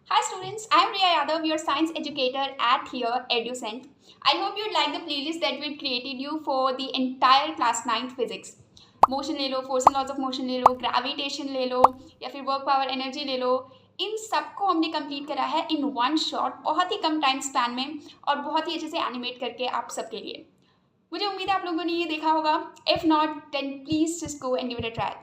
Hi students, I am Riya Yadav, your science educator at here EduCent. I hope you like the playlist that we created you for the entire class 9th physics. Motion ले लो, force and laws of motion ले लो, gravitation ले लो या फिर work power energy ले लो, इन सबको हमने कंप्लीट करा है इन वन शॉट, बहुत ही कम टाइम स्पैन में और बहुत ही अच्छे से एनिमेट करके आप सबके लिए। मुझे उम्मीद है आप लोगों ने ये देखा होगा। If not then please just go and give it a try.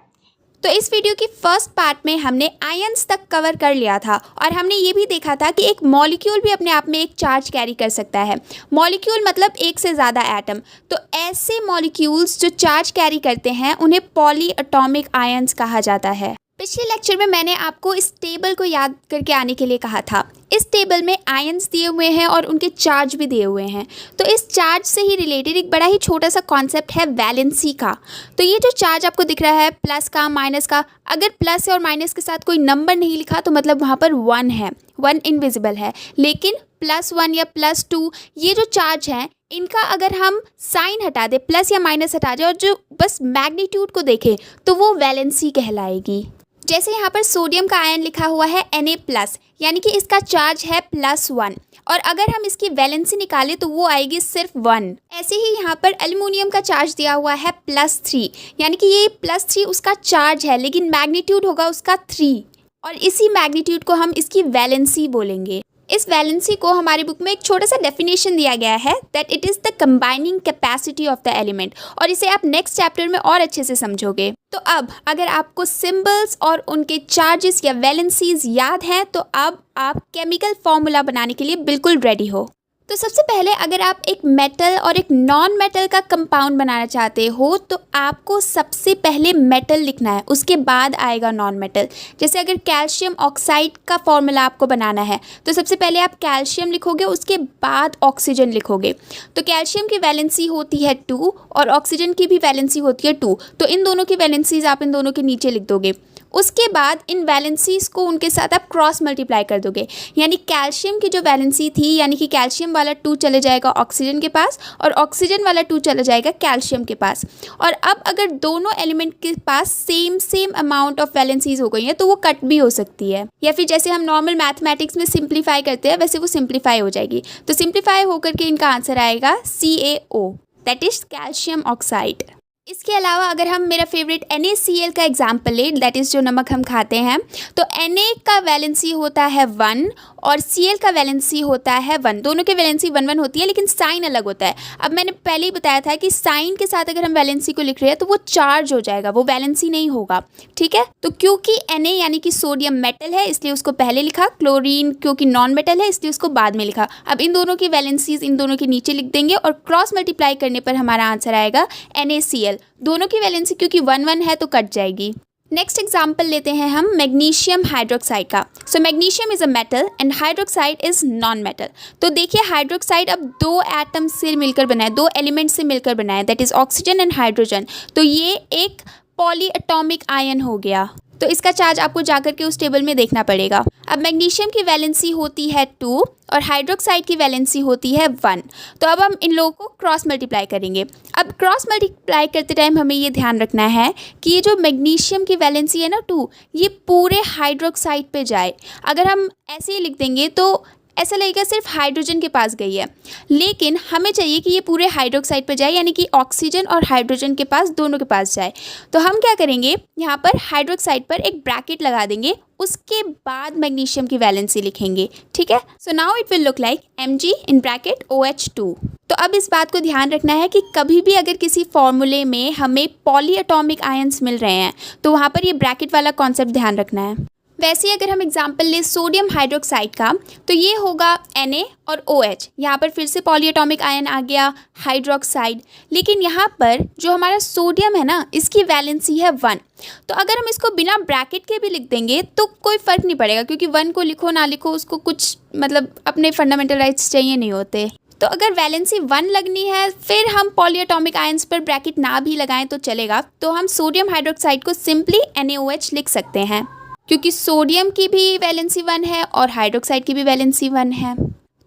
तो इस वीडियो की फर्स्ट पार्ट में हमने आयंस तक कवर कर लिया था और हमने ये भी देखा था कि एक मॉलिक्यूल भी अपने आप में एक चार्ज कैरी कर सकता है। मॉलिक्यूल मतलब एक से ज़्यादा एटम। तो ऐसे मॉलिक्यूल्स जो चार्ज कैरी करते हैं उन्हें पॉली एटॉमिक आयंस कहा जाता है। पिछले लेक्चर में मैंने आपको इस टेबल को याद करके आने के लिए कहा था। इस टेबल में आयंस दिए हुए हैं और उनके चार्ज भी दिए हुए हैं। तो इस चार्ज से ही रिलेटेड एक बड़ा ही छोटा सा कॉन्सेप्ट है वैलेंसी का। तो ये जो चार्ज आपको दिख रहा है प्लस का माइनस का, अगर प्लस और माइनस के साथ कोई नंबर नहीं लिखा तो मतलब वहाँ पर 1 है, 1 इनविजिबल है। लेकिन +1 या +2 ये जो चार्ज हैं इनका अगर हम साइन हटा दें, प्लस या माइनस हटा दें और जो बस मैग्नीट्यूड को देखें तो वो वैलेंसी कहलाएगी। जैसे यहाँ पर सोडियम का आयन लिखा हुआ है Na+, यानी कि इसका चार्ज है +1 और अगर हम इसकी वैलेंसी निकालें तो वो आएगी सिर्फ 1। ऐसे ही यहाँ पर एल्युमिनियम का चार्ज दिया हुआ है +3, यानी कि ये +3 उसका चार्ज है लेकिन मैग्नीट्यूड होगा उसका 3 और इसी मैग्नीट्यूड को हम इसकी वैलेंसी बोलेंगे। इस वैलेंसी को हमारी बुक में एक छोटा सा डेफिनेशन दिया गया है that it is the combining capacity of the element, और इसे आप नेक्स्ट चैप्टर में और अच्छे से समझोगे। तो अब अगर आपको सिंबल्स और उनके चार्जेस या वैलेंसीज याद हैं तो अब आप केमिकल फॉर्मूला बनाने के लिए बिल्कुल रेडी हो। तो सबसे पहले अगर आप एक मेटल और एक नॉन मेटल का कंपाउंड बनाना चाहते हो तो आपको सबसे पहले मेटल लिखना है, उसके बाद आएगा नॉन मेटल। जैसे अगर कैल्शियम ऑक्साइड का फॉर्मूला आपको बनाना है तो सबसे पहले आप कैल्शियम लिखोगे, उसके बाद ऑक्सीजन लिखोगे। तो कैल्शियम की वैलेंसी होती है 2 और ऑक्सीजन की भी वैलेंसी होती है 2, तो इन दोनों की वैलेंसीज आप इन दोनों के नीचे लिख दोगे। उसके बाद इन वैलेंसीज को उनके साथ आप क्रॉस मल्टीप्लाई कर दोगे, यानी कैल्शियम की जो वैलेंसी थी यानी कि कैल्शियम वाला 2 चले जाएगा ऑक्सीजन के पास और ऑक्सीजन वाला 2 चला जाएगा कैल्शियम के पास। और अब अगर दोनों एलिमेंट के पास सेम अमाउंट ऑफ वैलेंसीज हो गई हैं तो वो कट भी हो सकती है, या फिर जैसे हम नॉर्मल मैथमेटिक्स में सिंप्लीफाई करते हैं वैसे वो सिंप्लीफाई हो जाएगी। तो सिंप्लीफाई होकर के इनका आंसर आएगा CaO, that is calcium oxide. इसके अलावा अगर हम मेरा फेवरेट NaCl का एग्जाम्पल ले, दैट इज़ जो नमक हम खाते हैं, तो Na का वैलेंसी होता है 1 और Cl का वैलेंसी होता है 1। दोनों के वैलेंसी 1 1 होती है लेकिन साइन अलग होता है। अब मैंने पहले ही बताया था कि साइन के साथ अगर हम वैलेंसी को लिख रहे हैं तो वो चार्ज हो जाएगा, वो वैलेंसी नहीं होगा, ठीक है। तो क्योंकि Na यानी कि सोडियम मेटल है इसलिए उसको पहले लिखा, क्लोरीन क्योंकि नॉन मेटल है इसलिए उसको बाद में लिखा। अब इन दोनों की वैलेंसीज इन दोनों के नीचे लिख देंगे और क्रॉस मल्टीप्लाई करने पर हमारा आंसर आएगा NaCl। दोनों की वैलेंसी क्योंकि 1 1 है तो कट जाएगी। नेक्स्ट एग्जाम्पल लेते हैं हम मैग्नीशियम हाइड्रोक्साइड का। So magnesium is a metal and hydroxide is non metal. तो देखिए हाइड्रोक्साइड अब 2 एटम से मिलकर बना है, 2 एलिमेंट से मिलकर बना है, that is oxygen and hydrogen. तो ये एक पॉली एटॉमिक आयन हो गया। तो इसका चार्ज आपको जाकर के उस टेबल में देखना पड़ेगा। अब मैग्नीशियम की वैलेंसी होती है 2 और हाइड्रोक्साइड की वैलेंसी होती है 1। तो अब हम इन लोगों को क्रॉस मल्टीप्लाई करेंगे। अब क्रॉस मल्टीप्लाई करते टाइम हमें ये ध्यान रखना है कि ये जो मैग्नीशियम की वैलेंसी है ना 2, ये पूरे हाइड्रोक्साइड पे जाए। अगर हम ऐसे ही लिख देंगे तो ऐसा लगेगा सिर्फ हाइड्रोजन के पास गई है, लेकिन हमें चाहिए कि ये पूरे हाइड्रोक्साइड पे जाए, यानी कि ऑक्सीजन और हाइड्रोजन के पास, दोनों के पास जाए। तो हम क्या करेंगे, यहाँ पर हाइड्रोक्साइड पर एक ब्रैकेट लगा देंगे, उसके बाद मैग्नीशियम की वैलेंसी लिखेंगे, ठीक है। So now it will look like Mg in bracket OH2। तो अब इस बात को ध्यान रखना है कि कभी भी अगर किसी फॉर्मूले में हमें पॉली एटॉमिक आयंस मिल रहे हैं तो वहाँ पर ये ब्रैकेट वाला कॉन्सेप्ट ध्यान रखना है। वैसे ही अगर हम एग्जाम्पल लें सोडियम हाइड्रोक्साइड का तो ये होगा Na और OH। यहाँ पर फिर से पॉली एटॉमिक आयन आ गया हाइड्रोक्साइड, लेकिन यहाँ पर जो हमारा सोडियम है ना इसकी वैलेंसी है 1। तो अगर हम इसको बिना ब्रैकेट के भी लिख देंगे तो कोई फ़र्क नहीं पड़ेगा, क्योंकि 1 को लिखो ना लिखो उसको कुछ मतलब अपने फंडामेंटल राइट्स चाहिए नहीं होते। तो अगर वैलेंसी 1 लगनी है फिर हम पॉली एटॉमिक आयंस पर ब्रैकेट ना भी लगाएं तो चलेगा। तो हम सोडियम हाइड्रोक्साइड को सिंपली NaOH लिख सकते हैं, क्योंकि सोडियम की भी वैलेंसी 1 है और हाइड्रोक्साइड की भी वैलेंसी 1 है।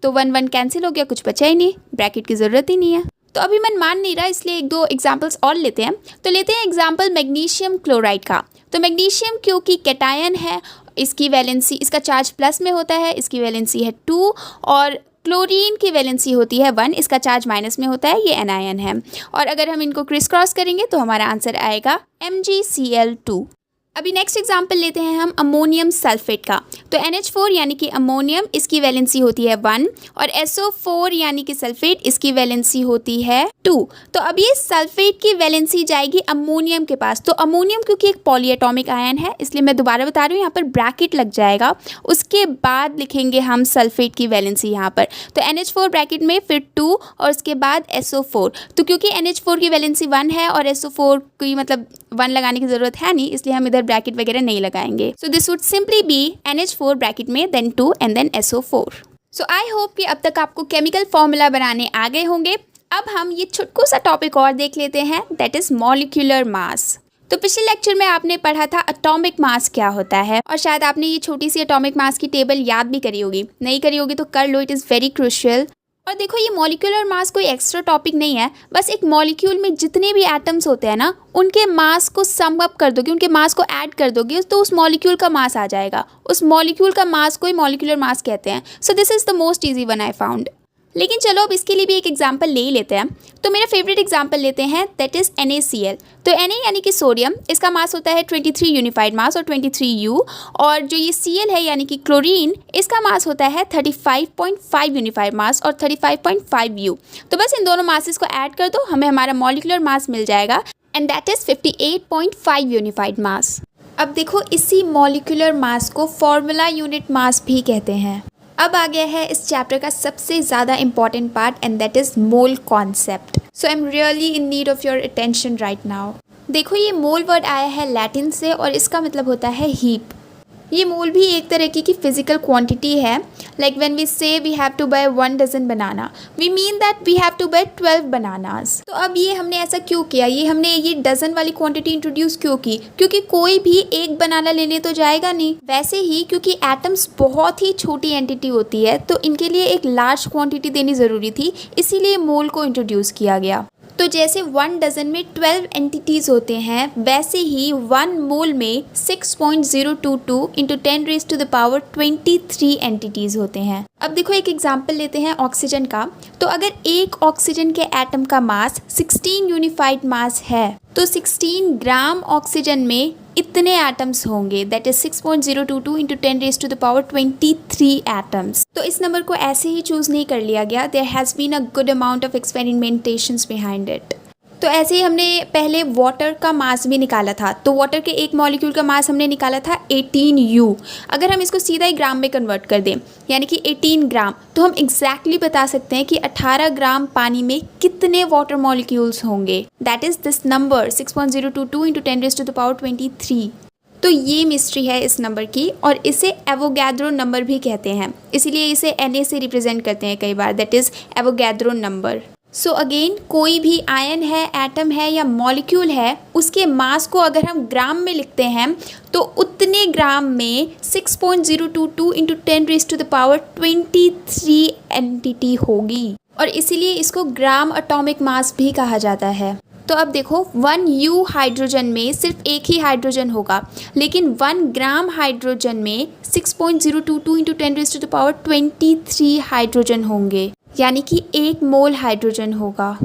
तो 1 1 कैंसिल हो गया, कुछ बचा ही नहीं, ब्रैकेट की ज़रूरत ही नहीं है। तो अभी मन मान नहीं रहा इसलिए 1 2 एग्जाम्पल्स और लेते हैं। तो लेते हैं एग्जाम्पल मैग्नीशियम क्लोराइड का। तो मैग्नीशियम क्योंकि कैटायन है इसकी वैलेंसी, इसका चार्ज प्लस में होता है, इसकी वैलेंसी है 2, और क्लोरीन की वैलेंसी होती है 1, इसका चार्ज माइनस में होता है, ये एनायन है। और अगर हम इनको क्रिस क्रॉस करेंगे तो हमारा आंसर आएगा MgCl2। अभी नेक्स्ट एग्जाम्पल लेते हैं हम अमोनियम सल्फेट का। तो NH4 यानी कि अमोनियम, इसकी वैलेंसी होती है 1, और SO4 यानी कि सल्फेट, इसकी वैलेंसी होती है 2। तो अब ये सल्फेट की वैलेंसी जाएगी अमोनियम के पास। तो अमोनियम क्योंकि एक पॉलीएटॉमिक आयन है, इसलिए मैं दोबारा बता रही हूँ, यहाँ पर ब्रैकेट लग जाएगा, उसके बाद लिखेंगे हम सल्फेट की वैलेंसी यहाँ पर। तो NH4 ब्रैकेट में, फिर 2 और उसके बाद SO4। तो क्योंकि NH4 की वैलेंसी 1 है और SO4 की मतलब 1 लगाने की ज़रूरत है नहीं, इसलिए हम इधर ब्रैकेट वगैरह नहीं लगाएंगे। So this would simply be NH4 bracket में, then 2 and then SO4। So I hope कि अब तक आपको केमिकल फॉर्मूला बनाने आ गए होंगे। अब हम ये छोटू सा टॉपिक और देख लेते हैं, दैट इज मॉलिक्यूलर मास। तो पिछले लेक्चर में आपने पढ़ा था एटॉमिक मास क्या होता है, और शायद आपने ये छोटी सी एटॉमिक मास की टेबल याद भी करी होगी। नहीं करी होगी तो कर लो, इट इज़ वेरी क्रूशियल। और देखो, ये मॉलिक्यूलर मास कोई एक्स्ट्रा टॉपिक नहीं है, बस एक मॉलिक्यूल में जितने भी एटम्स होते हैं ना, उनके मास को सम अप कर दोगे, उनके मास को ऐड कर दोगे, तो उस मॉलिक्यूल का मास आ जाएगा। उस मॉलिक्यूल का मास को ही मॉलिक्यूलर मास कहते हैं। So this is the most easy one I found. लेकिन चलो अब इसके लिए भी एक एग्जाम्पल ले ही लेते हैं। तो मेरा फेवरेट एग्जाम्पल लेते हैं, दैट इज़ NaCl। तो Na यानी कि सोडियम, इसका मास होता है 23 यूनिफाइड मास और 23U। और जो ये Cl है यानी कि क्लोरीन, इसका मास होता है 35.5 यूनिफाइड मास और 35.5U। तो बस इन दोनों मासेस को ऐड कर दो, हमें हमारा मॉलिक्यूलर मास मिल जाएगा, एंड दैट इज़ 58.5 यूनिफाइड मास। अब देखो, इसी मॉलिक्यूलर मास को फॉर्मूला यूनिट मास भी कहते हैं। अब आ गया है इस चैप्टर का सबसे ज़्यादा important part, and that is mole concept. So I am really in need of your attention right now. देखो, ये मोल वर्ड आया है लैटिन से और इसका मतलब होता है हीप। ये मोल भी एक तरह की फिजिकल क्वांटिटी है। Like when we say we have to buy 1 dozen banana, we mean that we have to buy 12 bananas. तो अब ये हमने ऐसा क्यों किया, हमने ये डजन वाली क्वांटिटी इंट्रोड्यूस क्यों की? क्योंकि कोई भी एक बनाना लेने तो जाएगा नहीं। वैसे ही क्योंकि एटम्स बहुत ही छोटी एंटिटी होती है, तो इनके लिए एक लार्ज क्वांटिटी देनी ज़रूरी थी, इसीलिए मोल को इंट्रोड्यूस किया गया। तो जैसे 1 डजन में 12 एंटिटीज़ होते हैं, वैसे ही 1 मोल में 6.022 इंटू 10⁻23 एंटिटीज़ होते हैं। अब देखो, एक एग्जाम्पल लेते हैं ऑक्सीजन का। तो अगर एक ऑक्सीजन के एटम का मास 16 यूनिफाइड मास है, तो 16 ग्राम ऑक्सीजन में इतने एटम्स होंगे, दैट इज 6.022 इंटू 10⁻23 एटम्स। तो इस नंबर को ऐसे ही चूज नहीं कर लिया गया, there has been a good amount of experimentations behind it. तो ऐसे ही हमने पहले वाटर का मास भी निकाला था। तो वाटर के एक मॉलिक्यूल का मास हमने निकाला था 18U। अगर हम इसको सीधा ही ग्राम में कन्वर्ट कर दें, यानी कि 18 ग्राम, तो हम एग्जैक्टली बता सकते हैं कि 18 ग्राम पानी में कितने वाटर मॉलिक्यूल्स होंगे। That is this number 6.022 into 10⁻23। तो ये मिस्ट्री है इस नंबर की, और इसे एवोगैड्रो नंबर भी कहते हैं, इसीलिए इसे Na से रिप्रेजेंट करते हैं कई बार, that is Avogadro number. So again, कोई भी आयन है, एटम है या मॉलिक्यूल है, उसके मास को अगर हम ग्राम में लिखते हैं, तो उतने ग्राम में 6.022 इंटू 10⁻23 एंटिटी होगी, और इसीलिए इसको ग्राम एटॉमिक मास भी कहा जाता है। तो अब देखो, 1U हाइड्रोजन में सिर्फ एक ही हाइड्रोजन होगा, लेकिन 1 ग्राम हाइड्रोजन में 6.022 इंटू 10⁻23 हाइड्रोजन होंगे, यानी कि 1 मोल हाइड्रोजन होगा।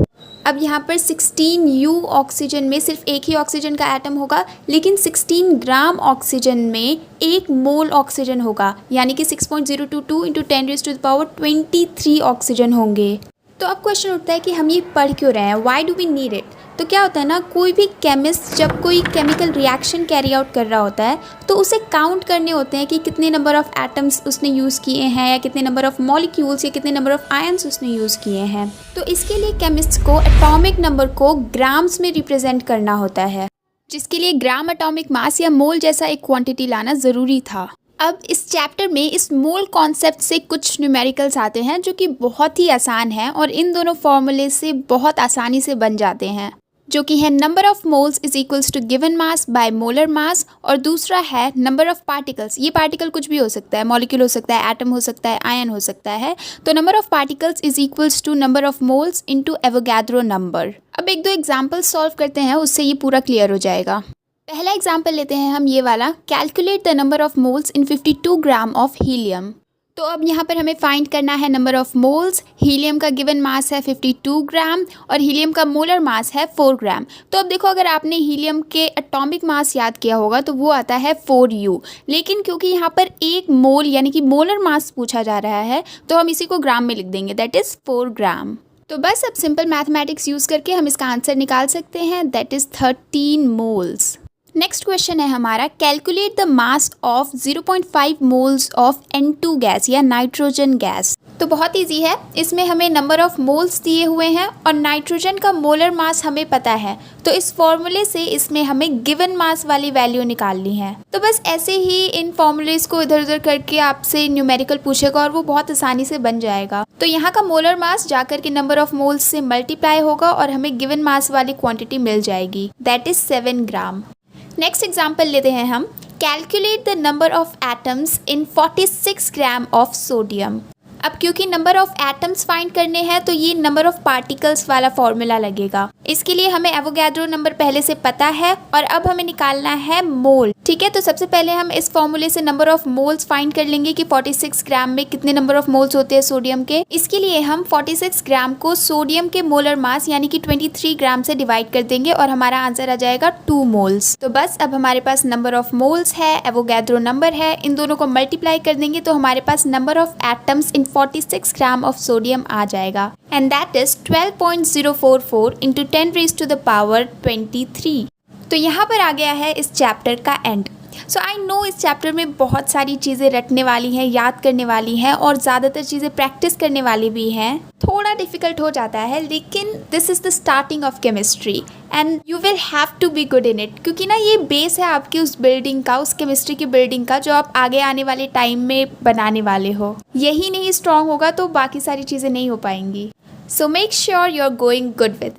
अब यहाँ पर 16U ऑक्सीजन में सिर्फ एक ही ऑक्सीजन का एटम होगा, लेकिन 16 ग्राम ऑक्सीजन में 1 मोल ऑक्सीजन होगा, यानी कि 6.022 इंटू 10⁻23 ऑक्सीजन होंगे। तो अब क्वेश्चन उठता है कि हम ये पढ़ क्यों रहे हैं, why do we need it? तो क्या होता है ना, कोई भी केमिस्ट जब कोई केमिकल रिएक्शन कैरी आउट कर रहा होता है, तो उसे काउंट करने होते हैं कि कितने नंबर ऑफ एटम्स उसने यूज़ किए हैं, या कितने नंबर ऑफ मॉलिक्यूल्स या कितने नंबर ऑफ आयंस उसने यूज़ किए हैं। तो इसके लिए केमिस्ट को एटॉमिक नंबर को ग्राम्स में रिप्रेजेंट करना होता है, जिसके लिए ग्राम एटॉमिक मास या मोल जैसा एक क्वांटिटी लाना ज़रूरी था। अब इस चैप्टर में इस मोल कॉन्सेप्ट से कुछ न्यूमेरिकल्स आते हैं जो कि बहुत ही आसान हैं, और इन दोनों फॉर्मूले से बहुत आसानी से बन जाते हैं, जो कि है number of moles is equals to given mass by molar mass, और दूसरा है नंबर ऑफ पार्टिकल्स। ये पार्टिकल कुछ भी हो सकता है, मॉलिक्यूल हो सकता है, एटम हो सकता है, आयन हो सकता है। तो number of particles is equals to number of moles into Avogadro number. अब 1-2 एग्जांपल सॉल्व करते हैं, उससे ये पूरा क्लियर हो जाएगा। पहला एग्जाम्पल लेते हैं हम ये वाला, calculate the number of moles in 52 gram of helium. तो अब यहाँ पर हमें फाइंड करना है नंबर ऑफ मोल्स। हीलियम का गिवन मास है 52 ग्राम और हीलियम का मोलर मास है 4 ग्राम। तो अब देखो, अगर आपने हीलियम के एटॉमिक मास याद किया होगा तो वो आता है 4U, लेकिन क्योंकि यहाँ पर एक मोल यानी कि मोलर मास पूछा जा रहा है तो हम इसी को ग्राम में लिख देंगे, दैट इज़ 4 ग्राम। तो बस अब सिंपल मैथमेटिक्स यूज़ करके हम इसका आंसर निकाल सकते हैं, that is 13 moles. Next question है हमारा, calculate the mass of 0.5 moles of N2 gas या नाइट्रोजन गैस। तो बहुत इजी है, इसमें हमें नंबर ऑफ मोल्स दिए हुए हैं और नाइट्रोजन का मोलर मास हमें पता है, तो इस फॉर्मूले से इसमें हमें गिवन मास वाली वैल्यू निकालनी है। तो बस ऐसे ही इन फॉर्मूलेस को इधर उधर करके आपसे न्यूमेरिकल पूछेगा और वो बहुत आसानी से बन जाएगा। तो यहाँ का मोलर मास जाकर के नंबर ऑफ मोल्स से मल्टीप्लाई होगा और हमें गिवन मास वाली क्वांटिटी मिल जाएगी, that is 7 gram. Next example लेते हैं हम, calculate the number of atoms in 46 gram of sodium. अब क्योंकि नंबर ऑफ एटम्स फाइंड करने हैं तो ये नंबर ऑफ पार्टिकल्स वाला फॉर्मूला लगेगा। इसके लिए हमें एवोगैड्रो नंबर पहले से पता है और अब हमें निकालना है मोल। ठीक है, तो सबसे पहले हम इस फॉर्मूले से नंबर ऑफ मोल्स फाइंड कर लेंगे कि 46 ग्राम में कितने नंबर ऑफ मोल्स होते हैं सोडियम के। इसके लिए हम 46 ग्राम को सोडियम के मोलर मास यानी कि 23 ग्राम से डिवाइड कर देंगे और हमारा आंसर आ जाएगा 2 मोल्स। तो बस अब हमारे पास नंबर ऑफ मोल्स है, एवोगैड्रो नंबर है, इन दोनों को मल्टीप्लाई कर देंगे तो हमारे पास number of atoms in 46 gram of sodium आ जाएगा, एंड दैट इज 12.044 इंटू 10⁻23। तो यहाँ पर आ गया है इस चैप्टर का एंड। सो आई नो इस चैप्टर में बहुत सारी चीज़ें रटने वाली हैं, याद करने वाली हैं और ज़्यादातर चीज़ें प्रैक्टिस करने वाली भी हैं। थोड़ा डिफ़िकल्ट हो जाता है, लेकिन this is the starting of chemistry and you will have to be good in it, क्योंकि ना ये बेस है आपकी उस बिल्डिंग का, उस केमिस्ट्री की बिल्डिंग का जो आप आगे आने वाले टाइम में बनाने वाले हो। यही नहीं स्ट्रांग होगा तो बाकी सारी चीज़ें नहीं हो पाएंगी। So make sure you are going good with